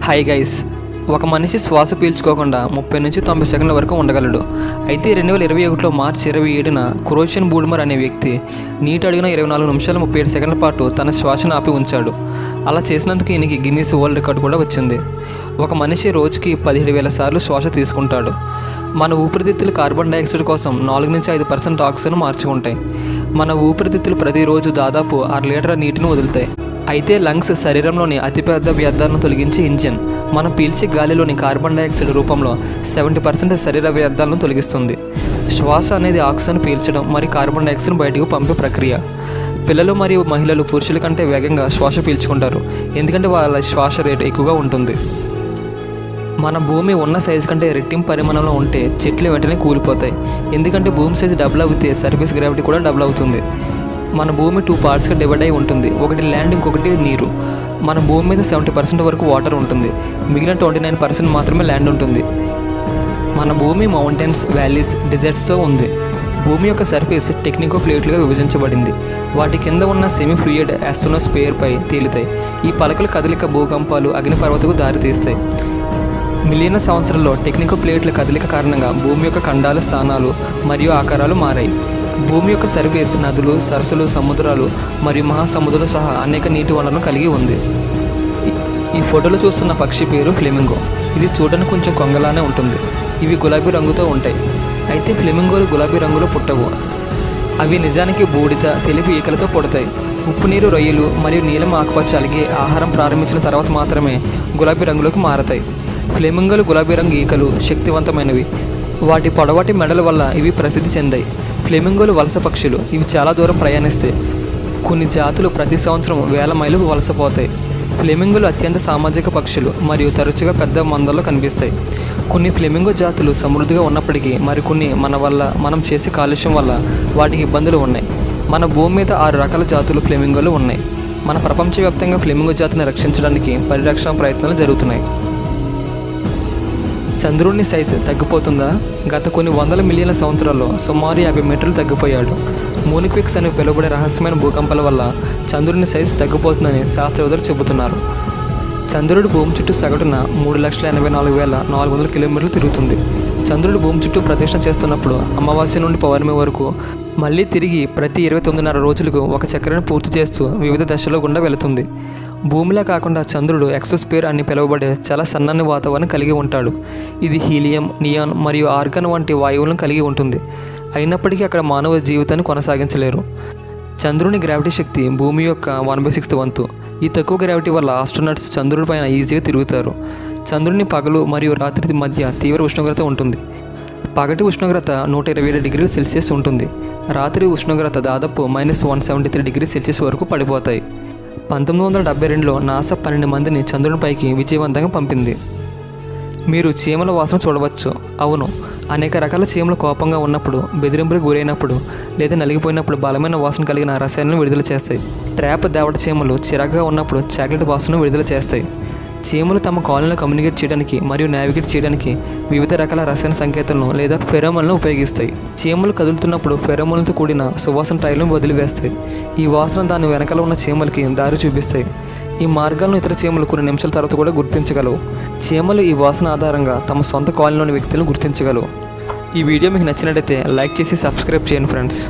Hi guys, ఒక మనిషి శ్వాస పీల్చుకోకుండా 30 నుంచి 90 సెకండ్ల వరకు ఉండగలడు. అయితే 2021లో మార్చి 27న క్రోషియన్ బూడ్మర్ అనే వ్యక్తి నీటి అడుగున 24 నిమిషాలు 37 సెకండ్ల పాటు తన శ్వాసను ఆపి ఉంచాడు. అలా చేసినందుకు ఈయనకి గిన్నీస్ వరల్డ్ రికార్డు కూడా వచ్చింది. ఒక మనిషి రోజుకి 17,000 సార్లు శ్వాస తీసుకుంటాడు. మన ఊపిరితిత్తులు కార్బన్ డైఆక్సైడ్ కోసం 4 నుంచి 5% ఆక్సిజన్ మార్చుకుంటాయి. మన ఊపిరితిత్తులు ప్రతిరోజు దాదాపు 6 లీటర్ల నీటిని వదులుతాయి. అయితే లంగ్స్ శరీరంలోని అతిపెద్ద వ్యర్థాలను తొలగించే ఇంజిన్. మనం పీల్చే గాలిలోని కార్బన్ డైఆక్సైడ్ రూపంలో 70% శరీర వ్యర్థాలను తొలగిస్తుంది. శ్వాస అనేది ఆక్సిజన్ పీల్చడం మరియు కార్బన్ డైఆక్సైడ్ బయటకు పంపే ప్రక్రియ. పిల్లలు మరియు మహిళలు పురుషుల కంటే వేగంగా శ్వాస పీల్చుకుంటారు, ఎందుకంటే వాళ్ళ శ్వాస రేటు ఎక్కువగా ఉంటుంది. మన భూమి ఉన్న సైజు కంటే రెట్టింపు పరిమాణంలో ఉంటే చెట్లు వెంటనే కూలిపోతాయి, ఎందుకంటే భూమి సైజు డబుల్ అవుతే సర్ఫేస్ గ్రావిటీ కూడా డబుల్ అవుతుంది. మన భూమి 2 పార్ట్స్గా డివైడ్ అయి ఉంటుంది. ఒకటి ల్యాండ్, ఇంకొకటి నీరు. మన భూమి మీద 70% వరకు వాటర్ ఉంటుంది, మిగిలిన 29% మాత్రమే ల్యాండ్ ఉంటుంది. మన భూమి మౌంటైన్స్, వ్యాలీస్, డిజర్ట్స్తో ఉంది. భూమి యొక్క సర్ఫేస్ టెక్నికో ప్లేట్లుగా విభజించబడింది. వాటి కింద ఉన్న సెమీ ఫ్లూయిడ్ ఆస్ట్రోనోస్పియర్పై తేలుతాయి. ఈ పలకల కదలిక భూకంపాలు, అగ్నిపర్వతకు దారితీస్తాయి. మిలియన్ల సంవత్సరాల్లో టెక్నికో ప్లేట్ల కదలిక కారణంగా భూమి యొక్క ఖండాలు, స్థానాలు మరియు ఆకారాలు మారాయి. భూమి యొక్క సర్ఫేస్ నదులు, సరస్సులు, సముద్రాలు మరియు మహాసముద్రాలు సహా అనేక నీటి వనరులను కలిగి ఉంది. ఈ ఫోటోలో చూస్తున్న పక్షి పేరు ఫ్లెమింగో. ఇది చూడడానికి కొంచెం కొంగలానే ఉంటుంది. ఇవి గులాబీ రంగుతో ఉంటాయి. అయితే ఫ్లెమింగోలు గులాబీ రంగులో పుట్టవు. అవి నిజానికి బూడిద, తెలుపు ఈకలతో పుడతాయి. ఉప్పు నీరు రొయ్యలు మరియు నీలం ఆకుపచ్చ అలిగే ఆహారం ప్రారంభించిన తర్వాత మాత్రమే గులాబీ రంగులోకి మారతాయి. ఫ్లెమింగోలు గులాబీ రంగు ఈకలు శక్తివంతమైనవి. వాటి పొడవాటి మెడల వల్ల ఇవి ప్రసిద్ధి చెందాయి. ఫ్లెమింగోలు వలస పక్షులు. ఇవి చాలా దూరం ప్రయాణిస్తాయి. కొన్ని జాతులు ప్రతి సంవత్సరం వేల మైలు వలసపోతాయి. ఫ్లెమింగోలు అత్యంత సామాజిక పక్షులు మరియు తరచుగా పెద్ద మందల్లో కనిపిస్తాయి. కొన్ని ఫ్లెమింగో జాతులు సమృద్ధిగా ఉన్నప్పటికీ మరికొన్ని మనం చేసే కాలుష్యం వల్ల వాటికి ఇబ్బందులు ఉన్నాయి. మన భూమి మీద 6 రకాల జాతులు ఫ్లెమింగోలు ఉన్నాయి. మన ప్రపంచవ్యాప్తంగా ఫ్లెమింగో జాతిని రక్షించడానికి పరిరక్షణ ప్రయత్నాలు జరుగుతున్నాయి. చంద్రుడిని సైజు తగ్గిపోతుందా? గత కొన్ని వందల మిలియన్ల సంవత్సరాల్లో సుమారు 50 మీటర్లు తగ్గిపోయాడు. మూనిక్విక్స్ అని పిలువబడే రహస్యమైన భూకంపాల వల్ల చంద్రుడిని సైజు తగ్గిపోతుందని శాస్త్రవేత్తలు చెబుతున్నారు. చంద్రుడు భూమి చుట్టూ సగటున 3,84,400 కిలోమీటర్లు తిరుగుతుంది. చంద్రుడు భూమి చుట్టూ ప్రదక్షిణ చేస్తున్నప్పుడు అమావాస్య నుండి పౌర్ణమి వరకు మళ్ళీ తిరిగి ప్రతి 29.5 రోజులకు ఒక చక్రాన్ని పూర్తి చేస్తూ వివిధ దశల్లో గుండా వెళుతుంది. భూమిలా కాకుండా చంద్రుడు ఎక్సోస్పియర్ అని పిలువబడే చాలా సన్నని వాతావరణం కలిగి ఉంటాడు. ఇది హీలియం, నియాన్ మరియు ఆర్గాన్ వంటి వాయువులను కలిగి ఉంటుంది. అయినప్పటికీ అక్కడ మానవ జీవితాన్ని కొనసాగించలేరు. చంద్రుని గ్రావిటీ శక్తి భూమి యొక్క 1/6 వంతు. ఈ తక్కువ గ్రావిటీ వల్ల ఆస్ట్రోనట్స్ చంద్రుడి పైన ఈజీగా తిరుగుతారు. చంద్రుని పగలు మరియు రాత్రి మధ్య తీవ్ర ఉష్ణోగ్రత ఉంటుంది. పగటి ఉష్ణోగ్రత 127 డిగ్రీల సెల్సియస్ ఉంటుంది. రాత్రి ఉష్ణోగ్రత దాదాపు -173 డిగ్రీ సెల్సియస్ వరకు పడిపోతాయి. 1972లో నాసా 12 మందిని చంద్రునిపైకి విజయవంతంగా పంపింది. మీరు చీమల వాసన చూడవచ్చు. అవును, అనేక రకాల చీమలు కోపంగా ఉన్నప్పుడు, బెదిరింపులకు గురైనప్పుడు లేదా నలిగిపోయినప్పుడు బలమైన వాసన కలిగిన రసాయనాలను విడుదల చేస్తాయి. ట్రాప్ దేవట చీమలు చిరాకుగా ఉన్నప్పుడు చాక్లెట్ వాసనను విడుదల చేస్తాయి. చీమలు తమ కాలనీలో కమ్యూనికేట్ చేయడానికి మరియు నావిగేట్ చేయడానికి వివిధ రకాల రసాయన సంకేతాలను లేదా ఫెరోమోన్లను ఉపయోగిస్తాయి. చీమలు కదులుతున్నప్పుడు ఫెరోమోన్లతో కూడిన సువాసన ట్రైలను వదిలివేస్తాయి. ఈ వాసన దాని వెనకాల ఉన్న చీమలకి దారి చూపిస్తాయి. ఈ మార్గాలను ఇతర చీమలు కొన్ని నిమిషాల తర్వాత కూడా గుర్తించగలవు. చీమలు ఈ వాసన ఆధారంగా తమ సొంత కాలనీలోని వ్యక్తులను గుర్తించగలవు. ఈ వీడియో మీకు నచ్చినట్లయితే లైక్ చేసి సబ్స్క్రైబ్ చేయండి ఫ్రెండ్స్.